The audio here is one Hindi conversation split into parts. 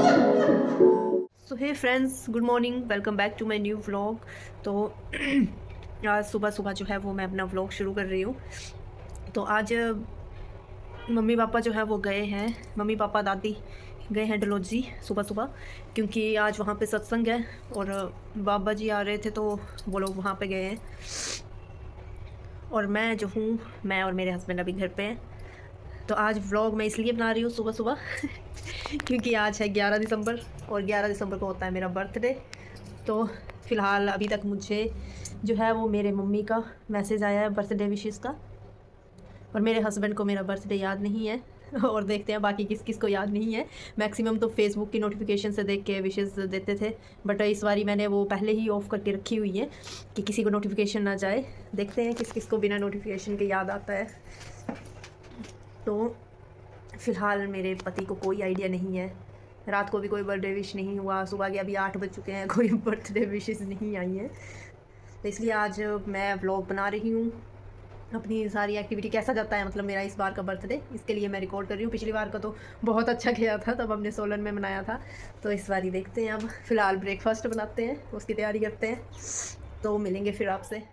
So hey friends, good morning, welcome back to my new vlog. तो आज सुबह सुबह जो है वो मैं अपना व्लॉग शुरू कर रही हूँ। तो आज मम्मी पापा जो है वो गए हैं, मम्मी पापा दादी गए हैं डलहौजी सुबह सुबह, क्योंकि आज वहाँ पे सत्संग है और बाबा जी आ रहे थे तो वो लोग वहाँ पे गए हैं। और मैं जो हूँ, मैं और मेरे हस्बैंड अभी घर पे हैं। तो आज व्लॉग मैं इसलिए बना रही हूँ सुबह सुबह क्योंकि आज है 11 दिसंबर और 11 दिसंबर को होता है मेरा बर्थडे। तो फ़िलहाल अभी तक मुझे जो है वो मेरे मम्मी का मैसेज आया है बर्थडे विशेस का, और मेरे हस्बैंड को मेरा बर्थडे याद नहीं है और देखते हैं बाकी किस किस को याद नहीं है। मैक्सिमम तो फेसबुक की नोटिफिकेशन से देख के विशेस देते थे, बट इस बारी मैंने वो पहले ही ऑफ़ करके रखी हुई है कि किसी को नोटिफिकेशन ना जाए। देखते हैं किस किस को बिना नोटिफिकेशन के याद आता है। तो फ़िलहाल मेरे पति को कोई आइडिया नहीं है, रात को भी कोई बर्थडे विश नहीं हुआ, सुबह के अभी 8 बज चुके हैं, कोई बर्थडे विशेस नहीं आई हैं। तो इसलिए आज मैं व्लॉग बना रही हूँ, अपनी सारी एक्टिविटी कैसा जाता है, मतलब मेरा इस बार का बर्थडे, इसके लिए मैं रिकॉर्ड कर रही हूँ। पिछली बार का तो बहुत अच्छा गया था, तब हमने सोलन में मनाया था। तो इस बार ही देखते हैं। अब फ़िलहाल ब्रेकफास्ट बनाते हैं, उसकी तैयारी करते हैं, तो मिलेंगे फिर आपसे।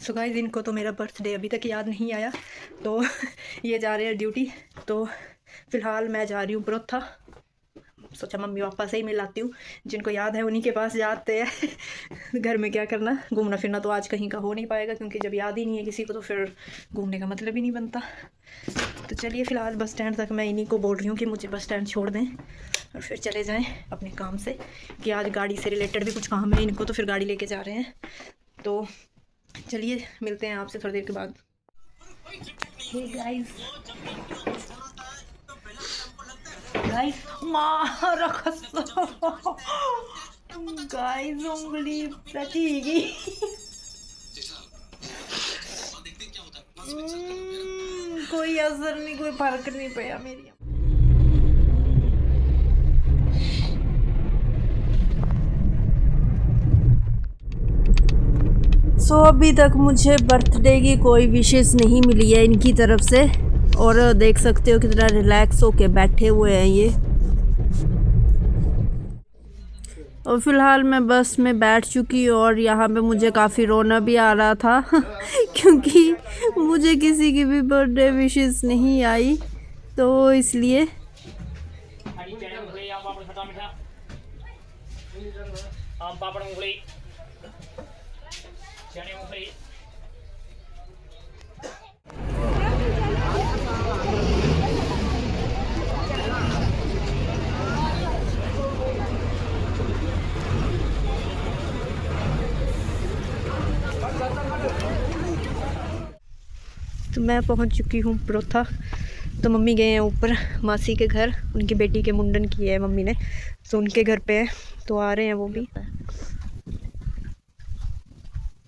सो गाइस, इनको तो मेरा बर्थडे अभी तक याद नहीं आया, तो ये जा रहे हैं ड्यूटी। तो फ़िलहाल मैं जा रही हूँ बरोथा। सोचा मम्मी पापा से ही मिलाती हूँ, जिनको याद है उन्हीं के पास जाते हैं घर में क्या करना, घूमना फिरना तो आज कहीं का हो नहीं पाएगा, क्योंकि जब याद ही नहीं है किसी को तो फिर घूमने का मतलब ही नहीं बनता। तो चलिए फ़िलहाल बस स्टैंड तक मैं इन्हीं को बोल रही हूँ कि मुझे बस स्टैंड छोड़ दें और फिर चले जाएँ अपने काम से, कि आज गाड़ी से रिलेटेड भी कुछ काम है इनको, तो फिर गाड़ी लेके जा रहे हैं। तो चलिए मिलते हैं आपसे थोड़ी देर के बाद। हे गाइस, गाइस मारा कसम, गाइस उंगली फटेगी। कोई असर नहीं, कोई फर्क नहीं पड़ा मेरी। सो अभी तक मुझे बर्थडे की कोई विशेस नहीं मिली है इनकी तरफ से, और देख सकते हो कितना रिलैक्स होके बैठे हुए हैं ये। और फिलहाल मैं बस में बैठ चुकी हूँ और यहाँ पे मुझे काफ़ी रोना भी आ रहा था क्योंकि मुझे किसी की भी बर्थडे विशेस नहीं आई, तो इसलिए। तो मैं पहुंच चुकी हूँ बरोथा। तो मम्मी गए हैं ऊपर मासी के घर, उनकी बेटी के मुंडन किए है मम्मी ने, तो उनके घर पे है, तो आ रहे हैं वो भी।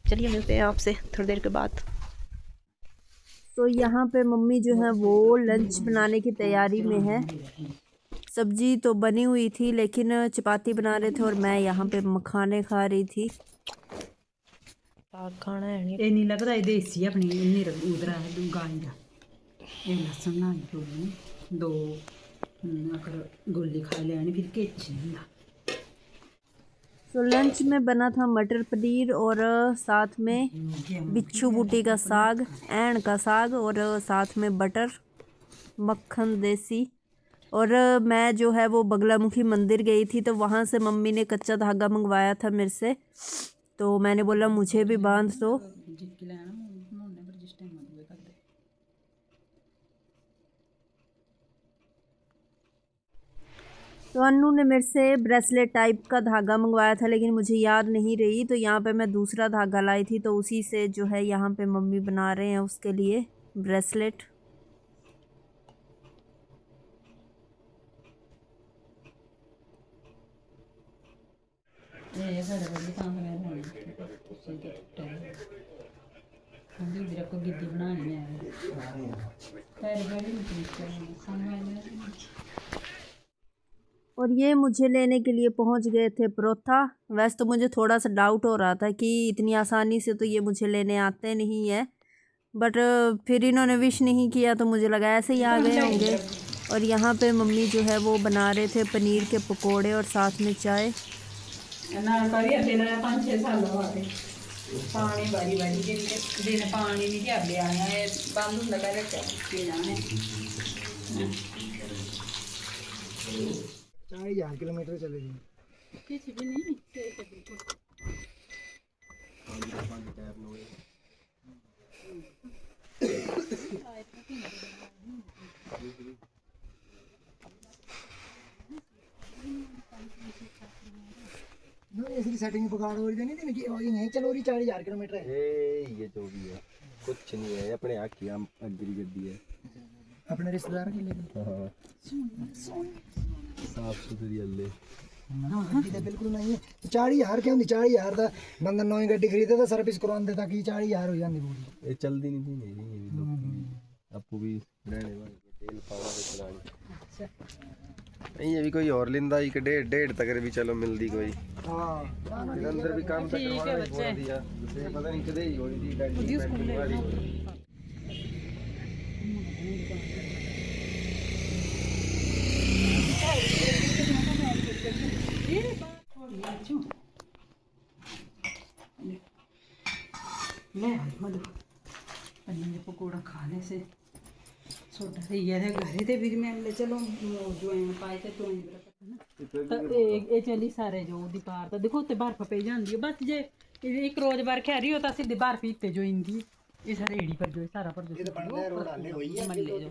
चलिए मिलते हैं आपसे थोड़ी देर के बाद। तो यहाँ पे मम्मी जो है वो लंच बनाने की तैयारी में है। सब्जी तो बनी हुई थी लेकिन चपाती बना रहे थे और मैं यहाँ पे मखाने खा रही थी। साग खाना है नहीं, ਇਹ ਨਹੀਂ ਲੱਗਦਾ ਇਹ ਦੇਸੀ ਆਪਣੀ ਇੰਨੀ ਉਧਰਾ ਹੈ ਗਾਈ ਦਾ ਇਹ ਲਸਣ ਨਾ ਜੋੜਨੀ ਦੋ ਅਕਰ ਗੋਲੀ ਖਾ ਲੈਣੀ ਫਿਰ ਕਿੱਚ ਹੁੰਦਾ। तो लंच में बना था मटर पनीर और साथ में बिच्छू बूटी का साग, ऐंड का साग, और साथ में बटर मक्खन देसी। और मैं जो है वो बगलामुखी मंदिर गई थी, तो वहाँ से मम्मी ने कच्चा धागा मंगवाया था मेरे से, तो मैंने बोला मुझे भी बांध दो। तो अन्नू ने मेरे से ब्रेसलेट टाइप का धागा मंगवाया था, लेकिन मुझे याद नहीं रही, तो यहाँ पे मैं दूसरा धागा लाई थी, तो उसी से जो है यहाँ पे मम्मी बना रहे हैं उसके लिए ब्रेसलेट। ਕਹਿੰਦੀ ਵੀਰਾ ਕੋ ਗਿੱਦੀ ਬਣਾਣੀ ਹੈ तेरे बड़ी निकली और ये मुझे लेने के लिए पहुंच गए थे परोठा। वैसे तो मुझे थोड़ा सा डाउट हो रहा था कि इतनी आसानी से तो ये मुझे लेने आते नहीं है, बट फिर इन्होंने विश नहीं किया तो मुझे लगा ऐसे ही आ गए होंगे। और यहाँ पे मम्मी जो है वो बना रहे थे पनीर के पकोड़े और साथ में चाय। ना करिए दिन 5-6 साल हो गए पानी बारी बारी के दिन पानी नहीं क्या ले आया है बंद लगा रखा के जाने 4000 किलोमीटर चले गए। किसी भी नहीं इसकी सेटिंग पकड़ हो रही थी कि ये नहीं चलो रही 4000 किलोमीटर है। ये जो भी है कुछ नहीं है अपने आँख की आम अग्री गद्दी है अपने रिश्तेदार के लिए साफ सुथरी अल्ले तो बिल्कुल नहीं है। 4000 क्यों नहीं 4000 का बंदा नई गड्डी खरीदे तो सर्विस करवाते ताकि 4000 हो जाती पूरी। ये चलती नहीं थी मेरी आपको भी रहने वाली तेल पावा के चलानी नहीं ये भी कोई और लिंदा ही के 1.5 तक भी चलो मिलती कोई हां अंदर भी काम तक करवाना छोड़ दिया दूसरे पता नहीं कदे ही होई थी गाड़ी वाली ले मधु पनीर पकौड़ा खाने से छोटा से ये घरे थे फिर मैं ले चलो जो पाए थे तो ये चली सारे जो दी पार तो देखो ते बर्फ पे जांदी है बस जे एक रोज बार खैरी होता सीधे बर्फ ही ते जो इंदी ये सारे एड़ी पर जो सारा पर जो ये तो बनने रोड आले हुई है मन ले जो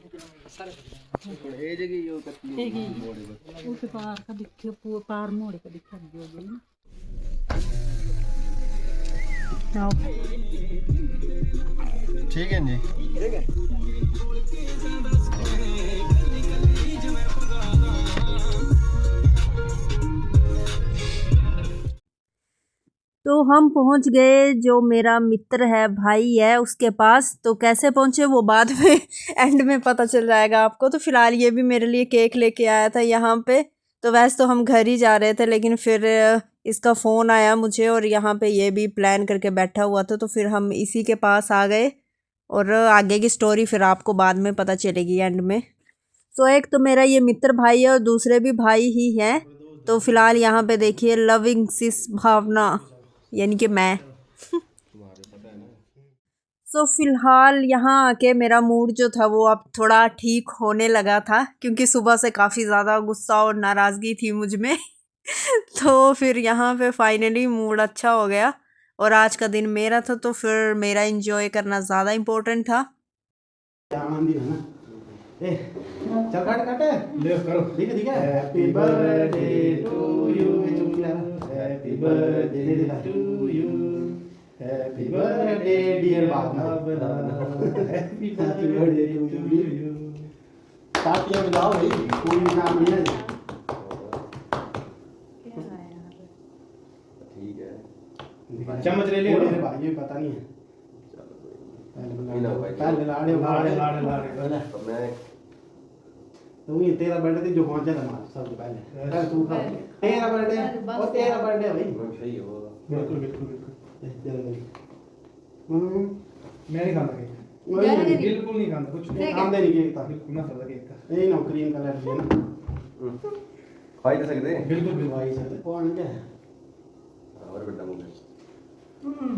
ये जगह यो कत्ती एक ही उस पार का दिखे पार मोड़ का दिखा जो गई ना ठीक है जी ठीक है। तो हम पहुंच गए जो मेरा मित्र है भाई है उसके पास। तो कैसे पहुंचे वो बाद में एंड में पता चल जाएगा आपको। तो फ़िलहाल ये भी मेरे लिए केक लेके आया था यहाँ पे। तो वैसे तो हम घर ही जा रहे थे लेकिन फिर इसका फ़ोन आया मुझे और यहाँ पे ये भी प्लान करके बैठा हुआ था। तो फिर हम इसी के पास आ गए और आगे की स्टोरी फिर आपको बाद में पता चलेगी एंड में। तो एक तो मेरा ये मित्र भाई है और दूसरे भी भाई ही हैं। तो फ़िलहाल यहाँ पे देखिए लविंग सिस भावना यानी कि मैं तो फ़िलहाल यहाँ आके मेरा मूड जो था वो अब थोड़ा ठीक होने लगा था क्योंकि सुबह से काफ़ी ज़्यादा गुस्सा और नाराज़गी थी मुझ में तो फिर यहाँ पे फाइनली मूड अच्छा हो गया और आज का दिन मेरा था तो फिर मेरा एंजॉय करना ज़्यादा इम्पोर्टेंट था। चल काट ले करो ठीक है happy birthday to you happy birthday to you happy birthday dear Baba happy birthday to you तालियां बजाओ भाई कोई काम नहीं है ठीक है चम्मच ले लियो मेरे भाई ये पता नहीं है पहले लाड़े तो मैं तू ही तेरा बर्थडे जो पहुंचा था हमारा सबसे पहले तू खा तेरा बर्थडे और तेरा बर्थडे भाई मैं सही हो बिल्कुल मैं नहीं खाता केक बिल्कुल नहीं खाता कुछ नहीं खाते नहीं केक था बिल्कुल ना खाता केक था ये ना क्रीम कलर है ना खाई तो सकते बिल्कुल भी भाई सकते कौन क्या है और बेटा मुझे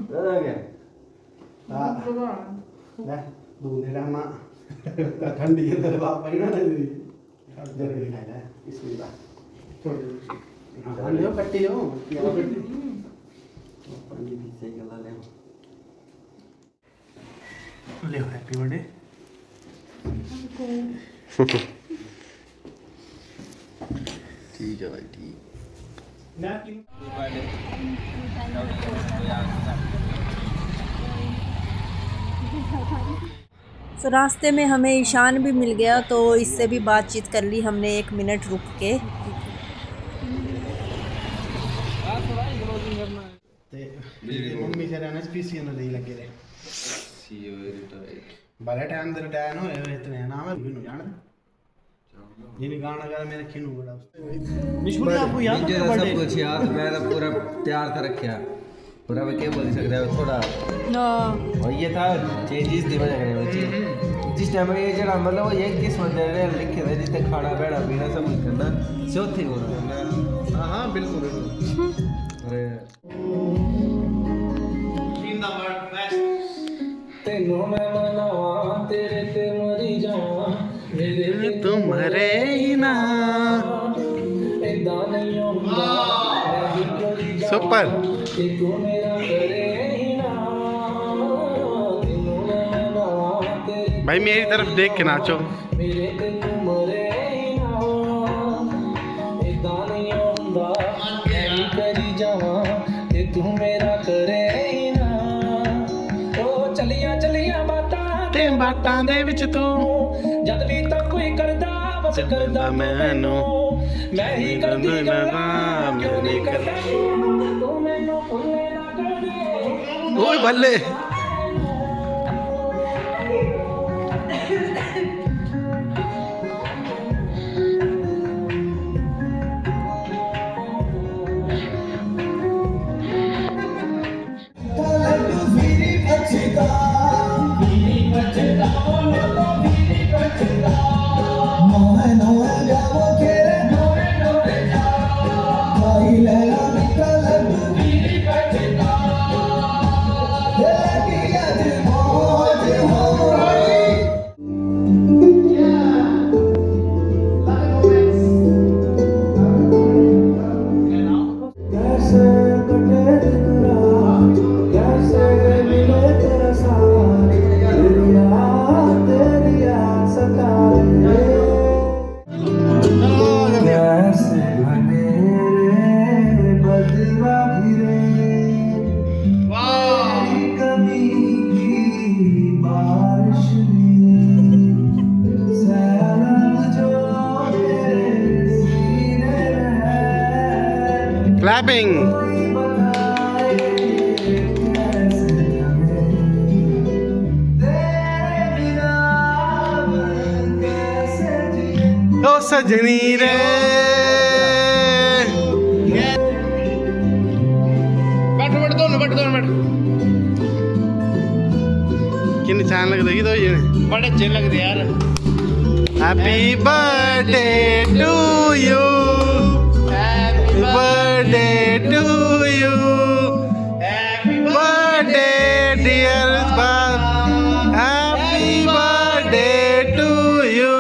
क्या ले दूध ले लेना ठंडी है तेरे बाप भाई ना दे जरूर खाना है इसलिए बात छोड़ हां ले पट्टी लो क्या पट्टी पंडित भी सही गला ले हैप्पी बर्थडे ठीक है भाई ठीक तो रास्ते में हमें ईशान भी मिल गया तो इससे भी बातचीत कर ली हमने 1 मिनट रुक के। मम्मी से रहना स्पीसी नहीं लगे रहे CEO retired. बड़े टाइम दे रिटायर होए हुए इतने नाम है भी जान जिन गाना गा मेरे खिनू बड़ा विश्व ने आपको याद मुझे है तो सब बर्थडे कुछ याद, मैं तो पूरा तैयार कर रखा पूरा। मैं क्या बोल सकता है थोड़ा, और ये था चेंजेस दी वजह करने में जिस टाइम ये जरा मतलब वो ये किस बंदे ने लिखे थे जितने खाना बैठा पीना सब कुछ करना चौथी होना। हां हां बिल्कुल बिल्कुल अरे जिंदाबाद बेस्ट तेनू मैं मनावा तेरे ते मरी जावा मेरे ते तुम्हारे ही ना ऐदा नहीं होंदा मैं भी करी जावा सुपर ते तू मेरा करे ही ना तेनू मैं मनावा तेरे भाई मेरी तरफ देख के नाचो मेरे ते तू मरे ही ना ऐदा नहीं होंदा मैं भी करी जावा ते तू मेरा करे ही ना ओ चलिया चलिया बातां ਤੇ ਬਾਟਾਂ ਦੇ ਵਿੱਚ ਤੂੰ ਜਦ ਵੀ ਤਾਂ ਕੋਈ ਕਰਦਾ ਬਸ ਕਰਦਾ ਮੈਨੂੰ ਮੈਂ ਹੀ ਕਰਦੀ ਜਾਵਾਂ ਕਿਉਂ ਨਹੀਂ ਕਰਦਾ ਤੂੰ ਮੈਨੂੰ ਭੁੱਲੇ ਨਾ ਕਰਦੇ ਓਏ ਬੱਲੇ कैसे कटे दिन रात कैसे मिले तेरा साथ तेरी याद सताए कैसे घनेरे बदला घिरे तेरी कमी की बारिश लिए सैलाब जो मेरे सीने में है क्लैपिंग कोई बताए कैसे तेरे बिना अब कैसे जिए ओ सजनी रे बैठ बैठ दोनों बैठ किन्ने चांद लगदे की दो जने बड़े अच्छे लगदे यार happy birthday to you happy birthday to you happy birthday dear Baba happy birthday to you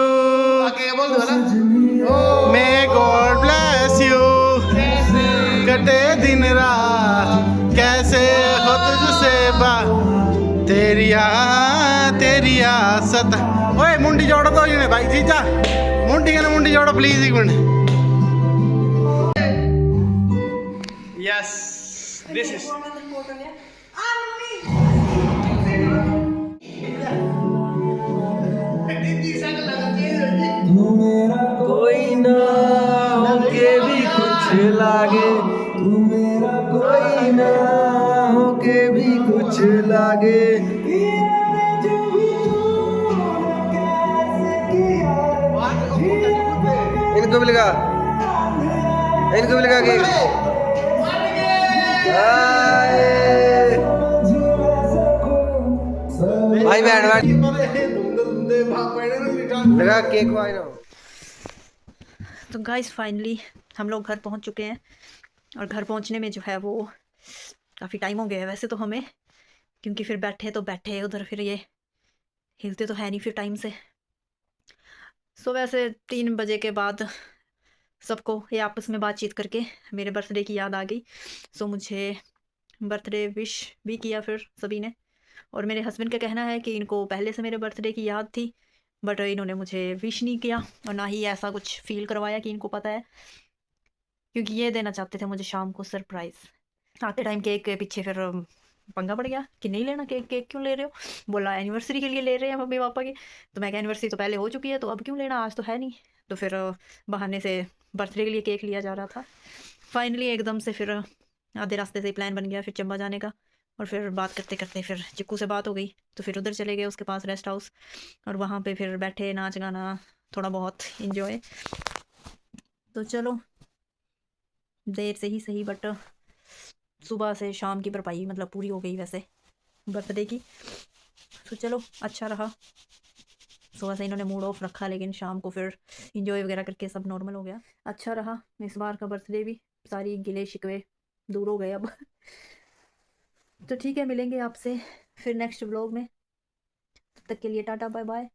आगे बोल दो ना मे गॉड ब्लेस यू कटे दिन रात कैसे हो तुझसे बा तेरी सत ओए मुंडी जोड़ो तो जने भाई जीजा मुंडी जोड़ो प्लीज एक मिनट यस दिस इज कोई ना होके भी कुछ लागे, तू मेरा कोई ना होके भी कुछ लागे। इनको भी लगा केक। भाई बहन लगा केक भाई ना। तो गाइस फाइनली हम लोग घर पहुंच चुके हैं और घर पहुंचने में जो है वो काफ़ी टाइम हो गया है वैसे तो हमें, क्योंकि फिर बैठे उधर फिर ये हिलते तो है नहीं फिर टाइम से। सो वैसे 3 बजे के बाद सबको ये आपस में बातचीत करके मेरे बर्थडे की याद आ गई। सो मुझे बर्थडे विश भी किया फिर सभी ने, और मेरे हस्बैंड का कहना है कि इनको पहले से मेरे बर्थडे की याद थी बट इन्होंने मुझे विश नहीं किया और ना ही ऐसा कुछ फील करवाया कि इनको पता है, क्योंकि ये देना चाहते थे मुझे शाम को सरप्राइज़। आते टाइम केक के पीछे फिर पंगा पड़ गया कि नहीं लेना केक क्यों ले रहे हो, बोला एनिवर्सरी के लिए ले रहे हैं मम्मी पापा की। तो मैं क्या एनिवर्सरी तो पहले हो चुकी है तो अब क्यों लेना, आज तो है नहीं। तो फिर बहाने से बर्थडे के लिए केक लिया जा रहा था। फाइनली एकदम से फिर आधे रास्ते से ही प्लान बन गया फिर चंबा जाने का, और फिर बात करते करते फिर चिक्कू से बात हो गई, तो फिर उधर चले गए उसके पास रेस्ट हाउस, और वहाँ पे फिर बैठे, नाच गाना थोड़ा बहुत इंजॉय। तो चलो देर से ही सही, बट सुबह से शाम की भरपाई मतलब पूरी हो गई वैसे बर्थडे की। तो चलो अच्छा रहा, सुबह से इन्होंने मूड ऑफ रखा, लेकिन शाम को फिर इंजॉय वगैरह करके सब नॉर्मल हो गया। अच्छा रहा इस बार का बर्थडे भी, सारी गिले शिकवे दूर हो गए अब। तो ठीक है, मिलेंगे आपसे फिर नेक्स्ट व्लॉग में, तब तक के लिए टाटा बाय बाय।